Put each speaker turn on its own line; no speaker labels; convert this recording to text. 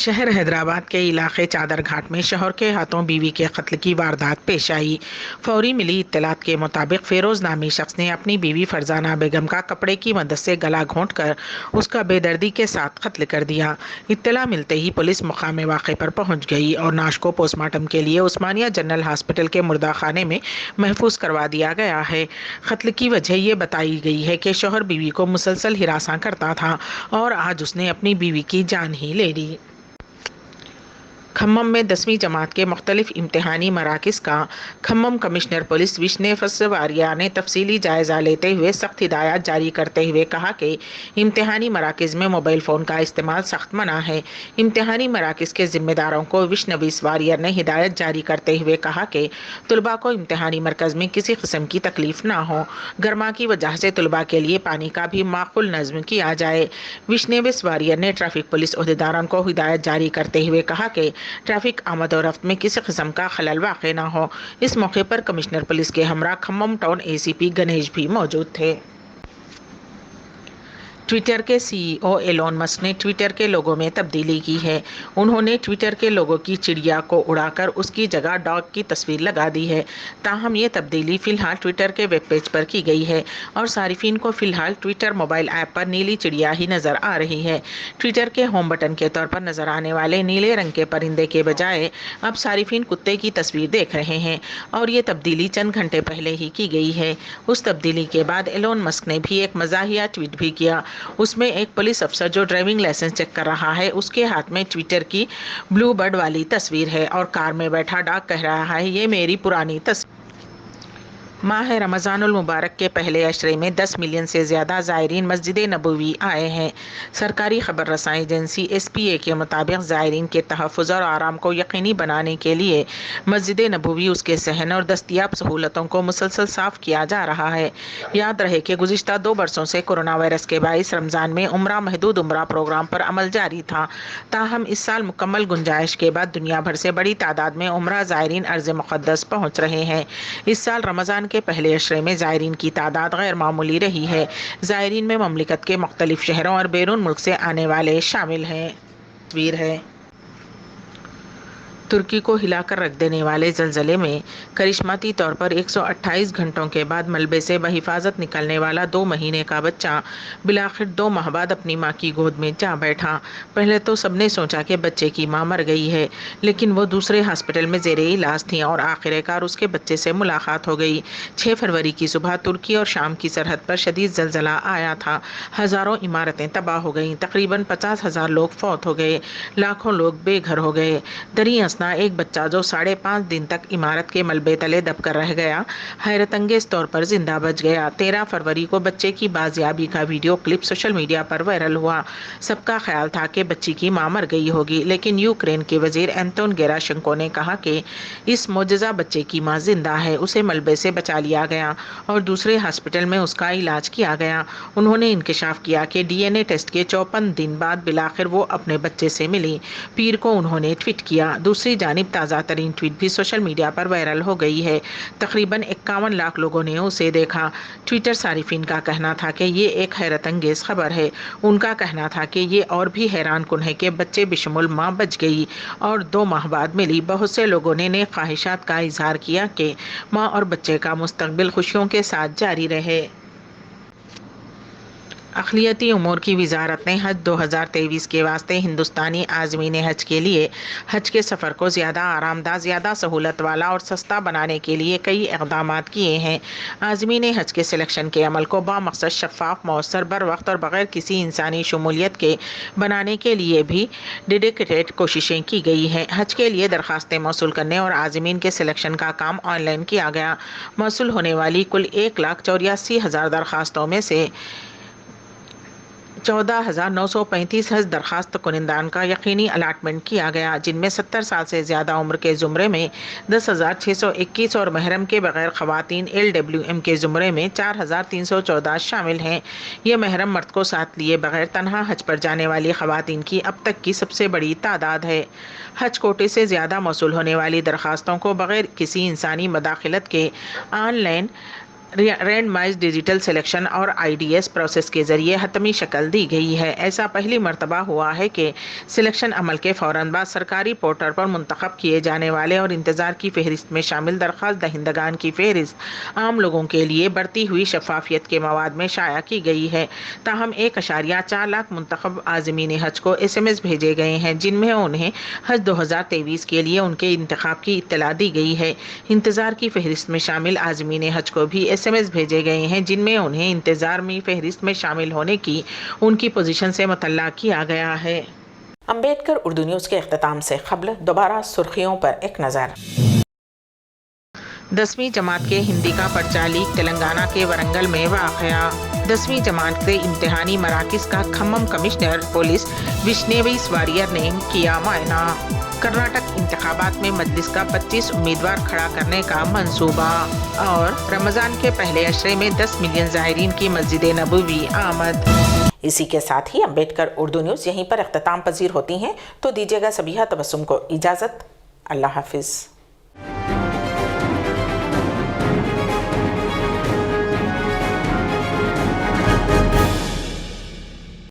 شہر حیدرآباد کے علاقے چادر گھاٹ میں شوہر کے ہاتھوں بیوی کے قتل کی واردات پیش آئی۔ فوری ملی اطلاعات کے مطابق فیروز نامی شخص نے اپنی بیوی فرزانہ بیگم کا کپڑے کی مدد سے گلا گھونٹ کر اس کا بے دردی کے ساتھ قتل کر دیا۔ اطلاع ملتے ہی پولیس مقام واقعے پر پہنچ گئی اور نعش کو پوسٹ مارٹم کے لیے عثمانیہ جنرل ہاسپٹل کے مردہ خانے میں محفوظ کروا دیا گیا ہے۔ قتل کی وجہ یہ بتائی گئی ہے کہ شوہر بیوی کو مسلسل ہراساں کرتا تھا اور آج اس نے اپنی بیوی کی جان ہی لے لی۔ کھمم میں 10ویں جماعت کے مختلف امتحانی مراکز کا کھمم کمشنر پولیس وشنے فسواریا نے تفصیلی جائزہ لیتے ہوئے سخت ہدایات جاری کرتے ہوئے کہا کہ امتحانی مراکز میں موبائل فون کا استعمال سخت منع ہے۔ امتحانی مراکز کے ذمہ داروں کو وشنویس واریر نے ہدایت جاری کرتے ہوئے کہا کہ طلباء کو امتحانی مرکز میں کسی قسم کی تکلیف نہ ہو۔ گرما کی وجہ سے طلباء کے لیے پانی کا بھی معقول نظم کیا جائے۔ وشنویس واریر نے ٹریفک پولیس عہدیداران کو ہدایت جاری کرتے ہوئے کہا کہ ٹریفک آمد و رفت میں کسی قسم کا خلل واقع نہ ہو۔ اس موقع پر کمشنر پولیس کے ہمراہ کھمم ٹاؤن ACP گنیش بھی موجود تھے۔ ٹویٹر کے CEO ایلون مسک نے ٹویٹر کے لوگو میں تبدیلی کی ہے۔ انہوں نے ٹویٹر کے لوگو کی چڑیا کو اڑا کر اس کی جگہ ڈاگ کی تصویر لگا دی ہے۔ تاہم یہ تبدیلی فی الحال ٹویٹر کے ویب پیج پر کی گئی ہے اور صارفین کو فی الحال ٹویٹر موبائل ایپ پر نیلی چڑیا ہی نظر آ رہی ہے۔ ٹویٹر کے ہوم بٹن کے طور پر نظر آنے والے نیلے رنگ کے پرندے کے بجائے اب صارفین کتے کی تصویر دیکھ رہے ہیں اور یہ تبدیلی چند گھنٹے پہلے ہی کی گئی ہے۔ اس تبدیلی کے بعد ایلون مسک نے بھی ایک مزاحیہ ٹویٹ بھی کیا۔ اس میں ایک پولیس افسر جو ڈرائیونگ لائسنس چیک کر رہا ہے، اس کے ہاتھ میں ٹویٹر کی بلو برڈ والی تصویر ہے اور کار میں بیٹھا ڈاگ کہہ رہا ہے، یہ میری پرانی تصویر۔ ماہ رمضان المبارک کے پہلے عشرے میں 10 ملین سے زیادہ زائرین مسجد نبوی آئے ہیں۔ سرکاری خبر رساں ایجنسی SPA کے مطابق زائرین کے تحفظ اور آرام کو یقینی بنانے کے لیے مسجد نبوی، اس کے صحن اور دستیاب سہولتوں کو مسلسل صاف کیا جا رہا ہے۔ یاد رہے کہ گزشتہ 2 برسوں سے کورونا وائرس کے باعث رمضان میں محدود عمرہ پروگرام پر عمل جاری تھا۔ تاہم اس سال مکمل گنجائش کے بعد دنیا بھر سے بڑی تعداد میں عمرہ زائرین ارض مقدس پہنچ رہے ہیں۔ اس سال رمضان کے پہلے عشرے میں زائرین کی تعداد غیر معمولی رہی ہے۔ زائرین میں مملکت کے مختلف شہروں اور بیرون ملک سے آنے والے شامل ہیں۔ تصویر ہے۔ ترکی کو ہلا کر رکھ دینے والے زلزلے میں کرشماتی طور پر 128 گھنٹوں کے بعد ملبے سے بحفاظت نکلنے والا 2 مہینے کا بچہ بالآخر 2 ماہ بعد اپنی ماں کی گود میں جا بیٹھا۔ پہلے تو سب نے سوچا کہ بچے کی ماں مر گئی ہے، لیکن وہ دوسرے ہاسپٹل میں زیر علاج تھیں اور آخر کار اس کے بچے سے ملاقات ہو گئی۔ 6 فروری کی صبح ترکی اور شام کی سرحد پر شدید زلزلہ آیا تھا۔ ہزاروں عمارتیں تباہ ہو گئیں، تقریباً 50,000 لوگ فوت ہو گئے، لاکھوں لوگ بے گھر ہو گئے۔ دریں اثنا ایک بچہ جو 5.5 دن تک عمارت کے ملبے تلے دب کر رہ گیا، حیرت انگیز طور پر زندہ بچ گیا۔ 13 فروری کو بچے کی بازیابی کا ویڈیو کلپ سوشل میڈیا پر وائرل ہوا۔ سب کا خیال تھا کہ بچی کی ماں مر گئی ہوگی، لیکن یوکرین کے وزیر انتون گیراشنکو نے کہا کہ اس معجزہ بچے کی ماں زندہ ہے، اسے ملبے سے بچا لیا گیا اور دوسرے ہاسپٹل میں اس کا علاج کیا گیا۔ انہوں نے انکشاف کیا کہ DNA ٹیسٹ کے 54 دن بعد بالآخر وہ اپنے بچے سے ملی۔ پیر کو انہوں نے ٹویٹ کیا۔ دوسری جانب تازہ ترین ٹویٹ بھی سوشل میڈیا پر وائرل ہو گئی ہے۔ تقریباً 51 لاکھ لوگوں نے اسے دیکھا۔ ٹویٹر صارفین کا کہنا تھا کہ یہ ایک حیرت انگیز خبر ہے۔ ان کا کہنا تھا کہ یہ اور بھی حیران کن ہے کہ بچے بشمول ماں بچ گئی اور 2 ماہ بعد ملی۔ بہت سے لوگوں نے نیک خواہشات کا اظہار کیا کہ ماں اور بچے کا مستقبل خوشیوں کے ساتھ جاری رہے۔ اقلیتی امور کی وزارت نے حج 2023 کے واسطے ہندوستانی عازمین حج کے لیے حج کے سفر کو زیادہ آرام دہ، زیادہ سہولت والا اور سستا بنانے کے لیے کئی اقدامات کیے ہیں۔ عازمین حج کے سلیکشن کے عمل کو بامقصد، شفاف، مؤثر، بروقت اور بغیر کسی انسانی شمولیت کے بنانے کے لیے بھی ڈیڈیکیٹڈ کوششیں کی گئی ہیں۔ حج کے لیے درخواستیں موصول کرنے اور عازمین کے سلیکشن کا کام آن لائن کیا گیا۔ موصول ہونے والی کل 1,84,000 درخواستوں میں سے 14,935 حج درخواست کنندگان کا یقینی الاٹمنٹ کیا گیا، جن میں 70 سال سے زیادہ عمر کے زمرے میں 10,621 اور محرم کے بغیر خواتین LWM کے زمرے میں 4,314 شامل ہیں۔ یہ محرم مرد کو ساتھ لیے بغیر تنہا حج پر جانے والی خواتین کی اب تک کی سب سے بڑی تعداد ہے۔ حج کوٹے سے زیادہ موصول ہونے والی درخواستوں کو بغیر کسی انسانی مداخلت کے on line randomise digital selection اور IDS پروسیس کے ذریعے حتمی شکل دی گئی ہے۔ ایسا پہلی مرتبہ ہوا ہے کہ سلیکشن عمل کے فوراً بعد سرکاری پورٹل پر منتخب کیے جانے والے اور انتظار کی فہرست میں شامل درخواست دہندگان کی فہرست عام لوگوں کے لیے بڑھتی ہوئی شفافیت کے مواد میں شائع کی گئی ہے۔ تاہم 1.4 لاکھ منتخب عازمین حج کو SMS بھیجے گئے ہیں، جن میں انہیں حج 2023 کے لیے ان کے انتخاب کی اطلاع دی گئی ہے۔ انتظار کی فہرست میں شامل عازمین حج کو بھی SMS بھیجے گئے ہیں، جن میں انہیں انتظار میں فہرست میں شامل ہونے کی ان کی پوزیشن سے مطلع کیا گیا ہے۔ امبیڈکر اردو نیوز کے اختتام سے قبل دوبارہ سرخیوں پر ایک نظر۔ 10ویں جماعت کے ہندی کا پرچہ لیک تلنگانہ کے ورنگل میں واقع۔ 10ویں جماعت کے امتحانی مراکز کا کھمم کمشنر پولیس وشنیویس واریئر نے کیا معائنہ۔ کرناٹک انتخابات میں مجلس کا 25 امیدوار کھڑا کرنے کا منصوبہ، اور رمضان کے پہلے عشرے میں 10 ملین زائرین کی مسجد نبوی آمد۔ اسی کے ساتھ ہی امبیڈکر اردو نیوز یہیں پر اختتام پذیر ہوتی ہیں، تو دیجیے گا سبیحہ تبسم کو اجازت۔ اللہ حافظ۔